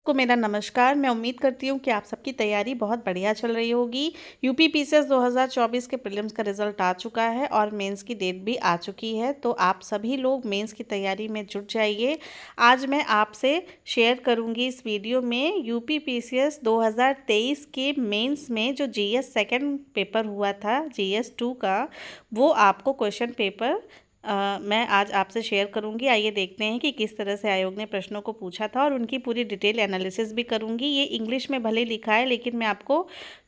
को मेरा नमस्कार। मैं उम्मीद करती हूँ कि आप सबकी तैयारी बहुत बढ़िया चल रही होगी। यूपी पीसीएस 2024 के प्रीलिम्स का रिजल्ट आ चुका है और मेंस की डेट भी आ चुकी है, तो आप सभी लोग मेंस की तैयारी में जुट जाइए। आज मैं आपसे शेयर करूँगी इस वीडियो में यूपी पीसीएस 2023 के मेंस में जो जीएस सेकेंड पेपर हुआ था, जीएस 2 का, वो आपको क्वेश्चन पेपर मैं आज आपसे शेयर करूंगी। आइए देखते हैं कि किस तरह से आयोग ने प्रश्नों को पूछा था और उनकी पूरी डिटेल एनालिसिस भी करूंगी। ये इंग्लिश में भले लिखा है, लेकिन मैं आपको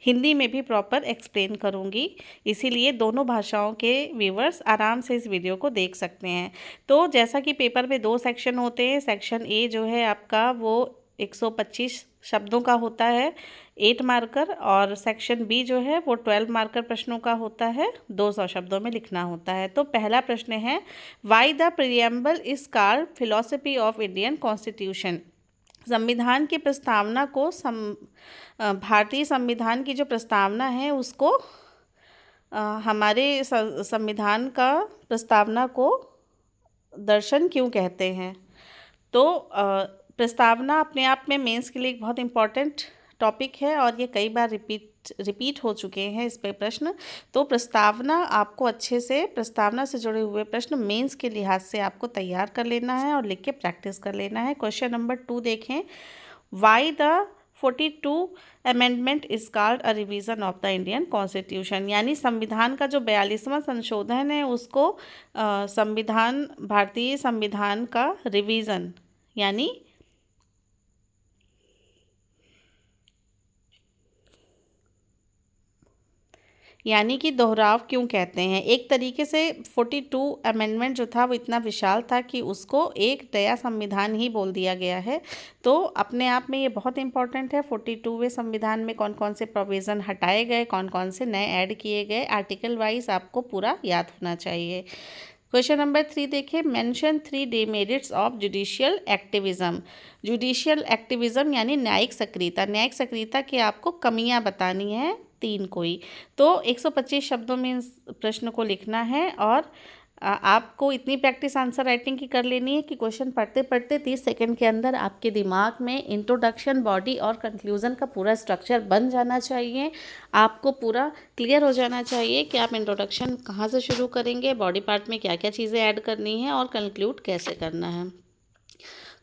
हिंदी में भी प्रॉपर एक्सप्लेन करूंगी, इसीलिए दोनों भाषाओं के व्यूवर्स आराम से इस वीडियो को देख सकते हैं। तो जैसा कि पेपर में 2 सेक्शन होते हैं, सेक्शन ए जो है आपका वो 125 शब्दों का होता है, 8 मार्कर, और सेक्शन बी जो है वो 12 मार्कर प्रश्नों का होता है, 200 शब्दों में लिखना होता है। तो पहला प्रश्न है, why the preamble is called philosophy of Indian constitution. संविधान की प्रस्तावना को भारतीय संविधान की जो प्रस्तावना है उसको हमारे संविधान का प्रस्तावना को दर्शन क्यों कहते हैं। तो प्रस्तावना अपने आप में मेंस के लिए एक बहुत इम्पॉर्टेंट टॉपिक है और ये कई बार रिपीट हो चुके हैं इस पे प्रश्न। तो प्रस्तावना आपको अच्छे से, प्रस्तावना से जुड़े हुए प्रश्न मेंस के लिहाज से आपको तैयार कर लेना है और लिख के प्रैक्टिस कर लेना है। क्वेश्चन नंबर 2 देखें, why the 42 amendment is called a revision of the Indian constitution. यानी संविधान का जो 42वां संशोधन है उसको भारतीय संविधान का रिवीजन यानी कि दोहराव क्यों कहते हैं। एक तरीके से 42 अमेंडमेंट जो था वो इतना विशाल था कि उसको एक नया संविधान ही बोल दिया गया है। तो अपने आप में ये बहुत इंपॉर्टेंट है। 42वें संविधान में कौन कौन से प्रोविज़न हटाए गए, कौन कौन से नए ऐड किए गए, आर्टिकल वाइज आपको पूरा याद होना चाहिए। क्वेश्चन नंबर 3 देखिए, mention 3 demerits of judicial activism. Judicial activism यानी न्यायिक सक्रियता। न्यायिक सक्रियता की आपको कमियां बतानी है 3 कोई। तो 125 शब्दों में इस प्रश्न को लिखना है और आपको इतनी प्रैक्टिस आंसर राइटिंग की कर लेनी है कि क्वेश्चन पढ़ते पढ़ते 30 सेकंड के अंदर आपके दिमाग में इंट्रोडक्शन, बॉडी और कंक्लूजन का पूरा स्ट्रक्चर बन जाना चाहिए। आपको पूरा क्लियर हो जाना चाहिए कि आप इंट्रोडक्शन कहाँ से शुरू करेंगे, बॉडी पार्ट में क्या क्या चीज़ें ऐड करनी है और कंक्लूड कैसे करना है।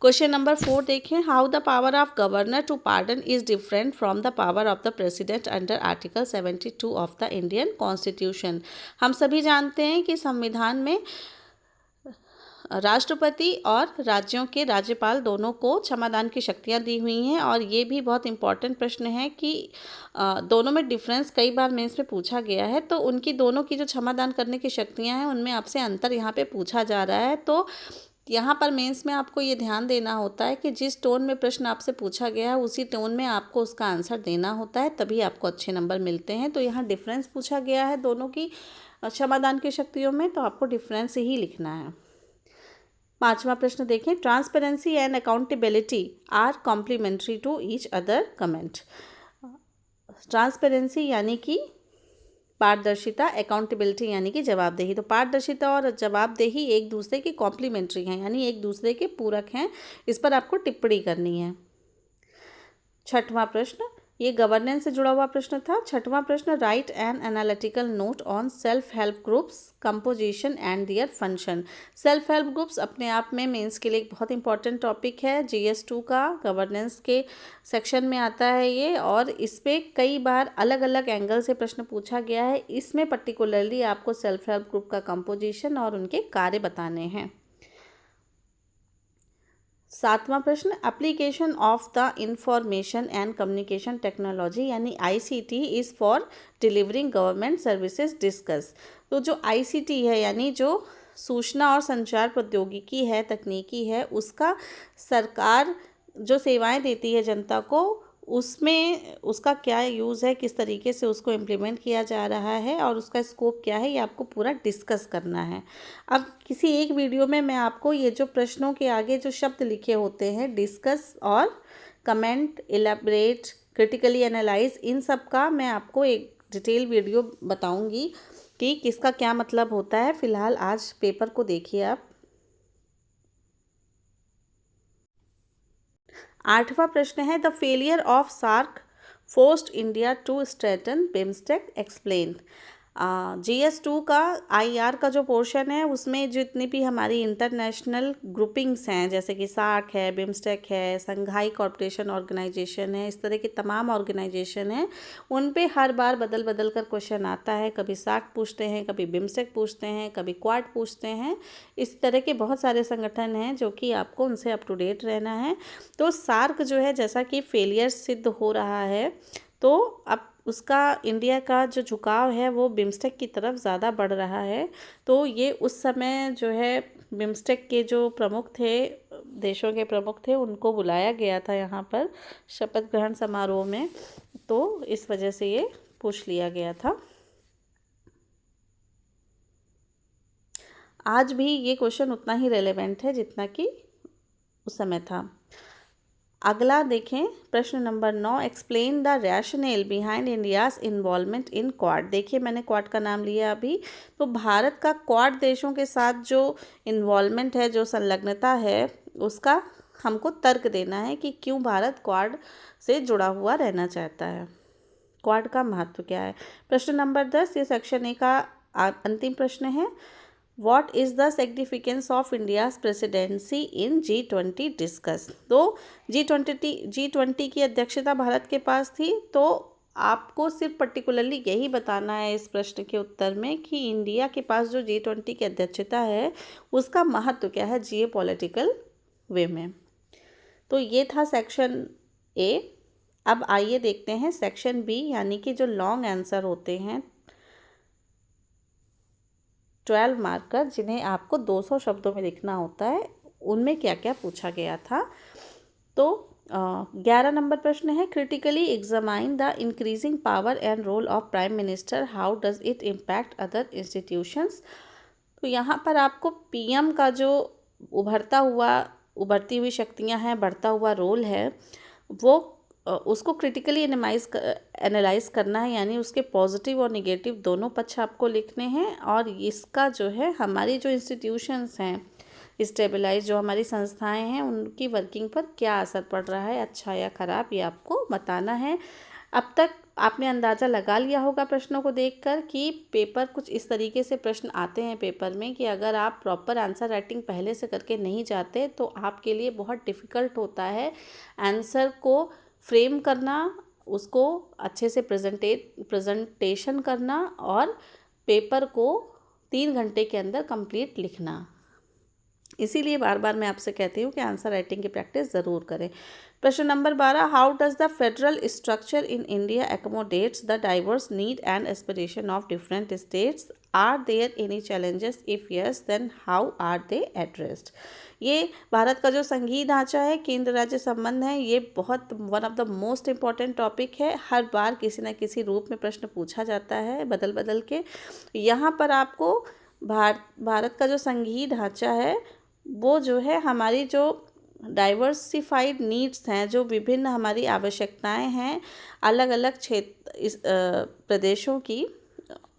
क्वेश्चन नंबर 4 देखें, how the power of governor to pardon is different from the power of the president under article 72 of the Indian constitution. हम सभी जानते हैं कि संविधान में राष्ट्रपति और राज्यों के राज्यपाल दोनों को क्षमादान की शक्तियां दी हुई हैं और ये भी बहुत इंपॉर्टेंट प्रश्न है कि दोनों में डिफरेंस कई बार मेंस में पूछा गया है। तो उनकी दोनों की जो क्षमादान करने की शक्तियां हैं उनमें आपसे अंतर यहाँ पे पूछा जा रहा है। तो यहाँ पर मेंस में आपको ये ध्यान देना होता है कि जिस टोन में प्रश्न आपसे पूछा गया है उसी टोन में आपको उसका आंसर देना होता है, तभी आपको अच्छे नंबर मिलते हैं। तो यहाँ डिफरेंस पूछा गया है दोनों की क्षमादान की शक्तियों में, तो आपको डिफरेंस ही लिखना है। 5वां प्रश्न देखें, transparency and accountability are complementary to each other comment. Transparency यानी कि पारदर्शिता, अकाउंटेबिलिटी यानी कि जवाबदेही। तो पारदर्शिता और जवाबदेही एक दूसरे के कॉम्प्लीमेंट्री हैं, यानी एक दूसरे के पूरक हैं। इस पर आपको टिप्पणी करनी है। 6वां प्रश्न, ये गवर्नेंस से जुड़ा हुआ प्रश्न था। 6वां प्रश्न, right an analytical note on self help groups composition and their function. Self help groups अपने आप में मेंस के लिए एक बहुत इंपॉर्टेंट टॉपिक है। जीएस 2 का गवर्नेंस के सेक्शन में आता है ये, और इस पे कई बार अलग अलग एंगल से प्रश्न पूछा गया है। इसमें पर्टिकुलरली आपको सेल्फ हेल्प ग्रुप का कंपोजिशन और उनके कार्य बताने हैं। 7वां प्रश्न, application of the information and communication technology यानी ICT is for delivering government services discuss. तो जो आईसीटी है यानी जो सूचना और संचार प्रौद्योगिकी है, तकनीकी है, उसका सरकार जो सेवाएं देती है जनता को, उसमें उसका क्या यूज़ है, किस तरीके से उसको इम्प्लीमेंट किया जा रहा है और उसका स्कोप क्या है, ये आपको पूरा डिस्कस करना है। अब किसी एक वीडियो में मैं आपको ये जो प्रश्नों के आगे जो शब्द लिखे होते हैं, डिस्कस और कमेंट, इलेबरेट, क्रिटिकली एनालाइज, इन सब का मैं आपको एक डिटेल वीडियो बताऊंगी कि किसका क्या मतलब होता है। फ़िलहाल आज पेपर को देखिए आप। 8वां प्रश्न है, the failure of SAARC forced India to strengthen BIMSTEC explain. GS2 का IR का जो पोर्शन है उसमें जितनी भी हमारी इंटरनेशनल ग्रुपिंग्स हैं, जैसे कि सार्क है, बिम्स्टेक है, संघाई कॉर्पोरेशन ऑर्गेनाइजेशन है, इस तरह के तमाम ऑर्गेनाइजेशन हैं, उन पे हर बार बदल बदल कर क्वेश्चन आता है। कभी सार्क पूछते हैं, कभी बिम्स्टेक पूछते हैं, कभी क्वाड पूछते हैं। इस तरह के बहुत सारे संगठन हैं जो कि आपको उनसे अप टू डेट रहना है। तो सार्क जो है, जैसा कि फेलियर सिद्ध हो रहा है, तो अब उसका इंडिया का जो झुकाव है वो बिम्स्टेक की तरफ ज़्यादा बढ़ रहा है। तो ये उस समय जो है बिम्स्टेक के जो प्रमुख थे, देशों के प्रमुख थे, उनको बुलाया गया था यहाँ पर शपथ ग्रहण समारोह में, तो इस वजह से ये पूछ लिया गया था। आज भी ये क्वेश्चन उतना ही रेलेवेंट है जितना कि उस समय था। अगला देखें, प्रश्न number 9, explain the rationale behind India's involvement in quad. देखिए, मैंने क्वाड का नाम लिया अभी, तो भारत का क्वाड देशों के साथ जो इन्वॉल्वमेंट है, जो संलग्नता है, उसका हमको तर्क देना है कि क्यों भारत क्वाड से जुड़ा हुआ रहना चाहता है, क्वाड का महत्व क्या है। प्रश्न नंबर 10, ये सेक्शन ए का अंतिम प्रश्न है। What is the significance of India's presidency in G20 discuss? तो G20 की अध्यक्षता भारत के पास थी, तो आपको सिर्फ पर्टिकुलरली यही बताना है इस प्रश्न के उत्तर में कि इंडिया के पास जो G20 की अध्यक्षता है उसका महत्व क्या है जियो पॉलिटिकल वे में। तो ये था सेक्शन ए। अब आइए देखते हैं सेक्शन बी, यानी कि जो लॉन्ग आंसर होते हैं 12 मार्कर, जिन्हें आपको 200 शब्दों में लिखना होता है, उनमें क्या क्या पूछा गया था। तो 11 नंबर प्रश्न है, critically examine the increasing power and role of prime minister, how does it impact other institutions. तो यहाँ पर आपको PM का जो उभरती हुई शक्तियाँ हैं, बढ़ता हुआ रोल है, वो उसको क्रिटिकली एनालाइज करना है, यानी उसके पॉजिटिव और निगेटिव दोनों पक्ष आपको लिखने हैं, और इसका जो है हमारी जो इंस्टीट्यूशंस हैं स्टेबलाइज, जो हमारी संस्थाएं हैं, उनकी वर्किंग पर क्या असर पड़ रहा है, अच्छा या ख़राब, ये आपको बताना है। अब तक आपने अंदाज़ा लगा लिया होगा प्रश्नों को देखकर कि पेपर कुछ इस तरीके से प्रश्न आते हैं पेपर में कि अगर आप प्रॉपर आंसर राइटिंग पहले से करके नहीं जाते तो आपके लिए बहुत डिफ़िकल्ट होता है आंसर को फ्रेम करना, उसको अच्छे से प्रेजेंटेशन करना, और पेपर को 3 घंटे के अंदर कंप्लीट लिखना। इसीलिए बार बार मैं आपसे कहती हूँ कि आंसर राइटिंग की प्रैक्टिस ज़रूर करें। प्रश्न नंबर 12, how does the federal structure in India accommodates the diverse need and aspiration of different states, are there any challenges, if yes then how are they addressed. ये भारत का जो संघीय ढांचा है, केंद्र राज्य संबंध है, ये बहुत one of the most important topic है। हर बार किसी न किसी रूप में प्रश्न पूछा जाता है बदल बदल के। यहाँ पर आपको भारत का जो संघीय ढांचा है वो जो है हमारी जो डाइवर्सिफाइड नीड्स हैं, जो विभिन्न हमारी आवश्यकताएं हैं अलग अलग प्रदेशों की,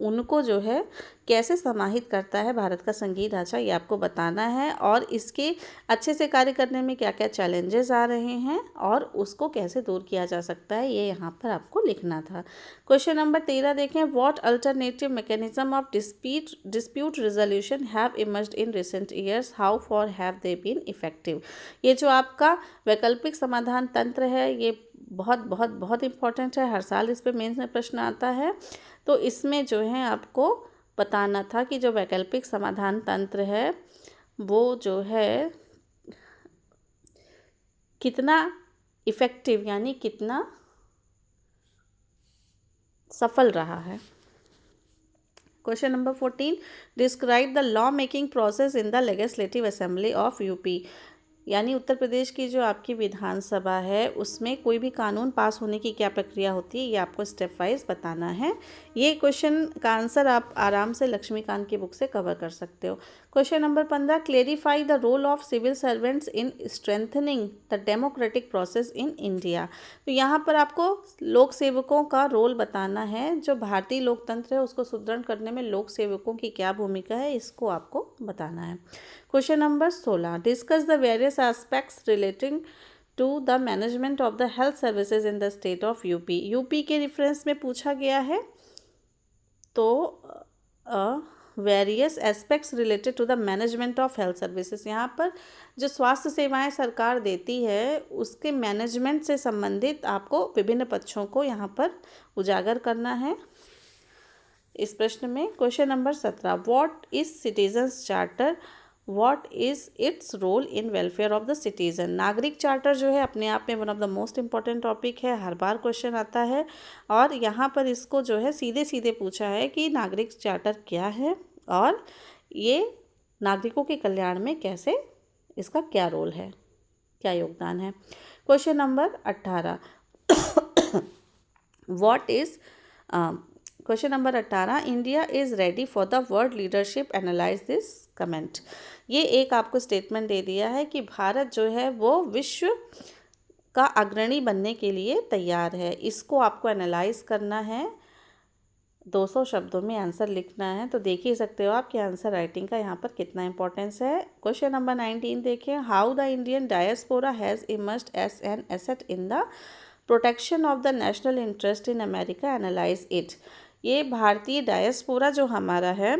उनको जो है कैसे समाहित करता है भारत का संघीय ढांचा, ये आपको बताना है, और इसके अच्छे से कार्य करने में क्या क्या चैलेंजेस आ रहे हैं और उसको कैसे दूर किया जा सकता है, ये यहाँ पर आपको लिखना था। क्वेश्चन नंबर 13 देखें, what alternative mechanism of dispute resolution have emerged in recent years, how far have they been effective. ये जो आपका वैकल्पिक समाधान तंत्र है, ये बहुत बहुत बहुत इम्पॉर्टेंट है, हर साल इस पर मेंस में प्रश्न आता है। तो इसमें जो है आपको बताना था कि जो वैकल्पिक समाधान तंत्र है वो जो है कितना इफ़ेक्टिव, यानी कितना सफल रहा है। Question number 14, describe the law making process in the legislative assembly of UP, यानी उत्तर प्रदेश की जो आपकी विधानसभा है उसमें कोई भी कानून पास होने की क्या प्रक्रिया होती है, ये आपको स्टेप वाइज बताना है। ये क्वेश्चन का आंसर आप आराम से लक्ष्मीकांत की बुक से कवर कर सकते हो। Question number 15, clarify the role of civil servants in strengthening the democratic process in India. तो यहाँ पर आपको लोक सेवकों का रोल बताना है, जो भारतीय लोकतंत्र है उसको सुदृढ़ करने में लोक सेवकों की क्या भूमिका है, इसको आपको बताना है। Question number 16, discuss the various aspects relating to the management of the health services in the state of UP. UP के रेफरेंस में पूछा गया है, तो various aspects related to the management of health services, यहाँ पर जो स्वास्थ्य सेवाएं सरकार देती है उसके मैनेजमेंट से संबंधित आपको विभिन्न पक्षों को यहाँ पर उजागर करना है। इस प्रश्न में question number 17, what is citizens charter, what is its role in welfare of the citizen. नागरिक चार्टर जो है अपने आप में one of the most important topic है, हर बार क्वेश्चन आता है और यहाँ पर इसको जो है सीधे सीधे पूछा है कि नागरिक चार्टर क्या है और ये नागरिकों के कल्याण में कैसे, इसका क्या रोल है, क्या योगदान है। Question number 18, what is question number 18, India is ready for the world leadership, analyse this comment. ये एक आपको स्टेटमेंट दे दिया है कि भारत जो है वो विश्व का अग्रणी बनने के लिए तैयार है। इसको आपको एनालाइज करना है, 200 शब्दों में आंसर लिखना है। तो देख ही सकते हो आप कि आंसर राइटिंग का यहाँ पर कितना इंपॉर्टेंस है। क्वेश्चन नंबर 19 देखिए, how the Indian diaspora has emerged as an asset in the protection of the national interest in America, analyse it. ये भारतीय डायस्पोरा जो हमारा है,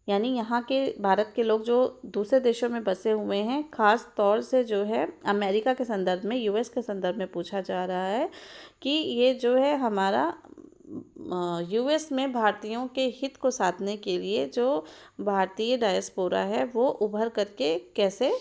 यानी यहाँ के भारत के लोग जो दूसरे देशों में बसे हुए हैं, ख़ास तौर से जो है अमेरिका के संदर्भ में, यूएस के संदर्भ में पूछा जा रहा है कि ये जो है हमारा यूएस में भारतीयों के हित को साधने के लिए जो भारतीय डायस्पोरा है वो उभर करके कैसे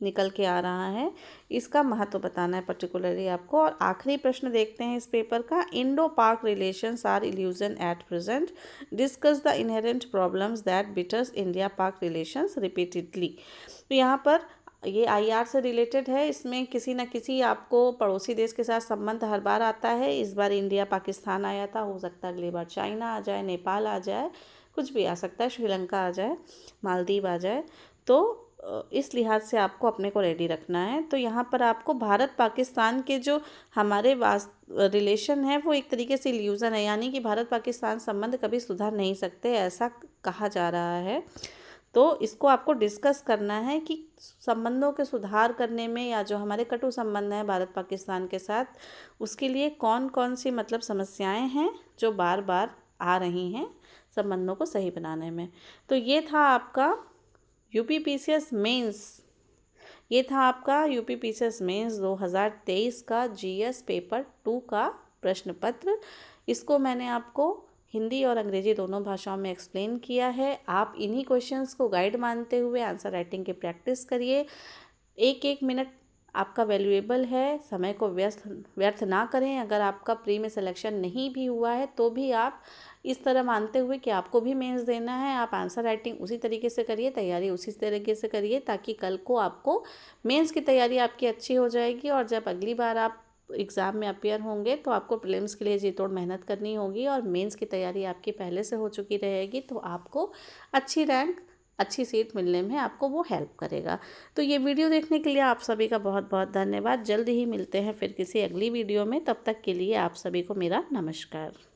निकल के आ रहा है, इसका महत्व बताना है पर्टिकुलरली आपको। और आखिरी प्रश्न देखते हैं इस पेपर का, Indo Pak relations are illusion at present, discuss the inherent problems that bitters India Pak relations repeatedly. तो यहाँ पर ये आईआर से रिलेटेड है, इसमें किसी न किसी आपको पड़ोसी देश के साथ संबंध हर बार आता है। इस बार इंडिया पाकिस्तान आया था, हो सकता है अगली बार चाइना आ जाए, नेपाल आ जाए, कुछ भी आ सकता है, श्रीलंका आ जाए, मालदीव आ जाए। तो इस लिहाज से आपको अपने को रेडी रखना है। तो यहाँ पर आपको भारत पाकिस्तान के जो हमारे रिलेशन है वो एक तरीके से इल्यूज़न है, यानी कि भारत पाकिस्तान संबंध कभी सुधर नहीं सकते, ऐसा कहा जा रहा है। तो इसको आपको डिस्कस करना है कि संबंधों के सुधार करने में या जो हमारे कटु संबंध हैं भारत पाकिस्तान के साथ, उसके लिए कौन कौन सी मतलब समस्याएं हैं जो बार बार आ रही हैं संबंधों को सही बनाने में। तो ये था आपका यूपीपीसीएस मेंस, ये था आपका यूपीपीसीएस मेंस 2023 का जीएस पेपर 2 का प्रश्न पत्र। इसको मैंने आपको हिंदी और अंग्रेजी दोनों भाषाओं में एक्सप्लेन किया है। आप इन्हीं क्वेश्चंस को गाइड मानते हुए आंसर राइटिंग की प्रैक्टिस करिए। एक एक मिनट आपका वैल्यूएबल है, समय को व्यर्थ ना करें। अगर आपका प्री में सिलेक्शन नहीं भी हुआ है तो भी आप इस तरह मानते हुए कि आपको भी मेंस देना है, आप आंसर राइटिंग उसी तरीके से करिए, तैयारी उसी तरीके से करिए, ताकि कल को आपको मेंस की तैयारी आपकी अच्छी हो जाएगी। और जब अगली बार आप एग्ज़ाम में अपियर होंगे तो आपको प्रीलिम्स के लिए जी तोड़ मेहनत करनी होगी और मेंस की तैयारी आपकी पहले से हो चुकी रहेगी, तो आपको अच्छी रैंक, अच्छी सीट मिलने में आपको वो हेल्प करेगा। तो ये वीडियो देखने के लिए आप सभी का बहुत बहुत धन्यवाद। जल्द ही मिलते हैं फिर किसी अगली वीडियो में, तब तक के लिए आप सभी को मेरा नमस्कार।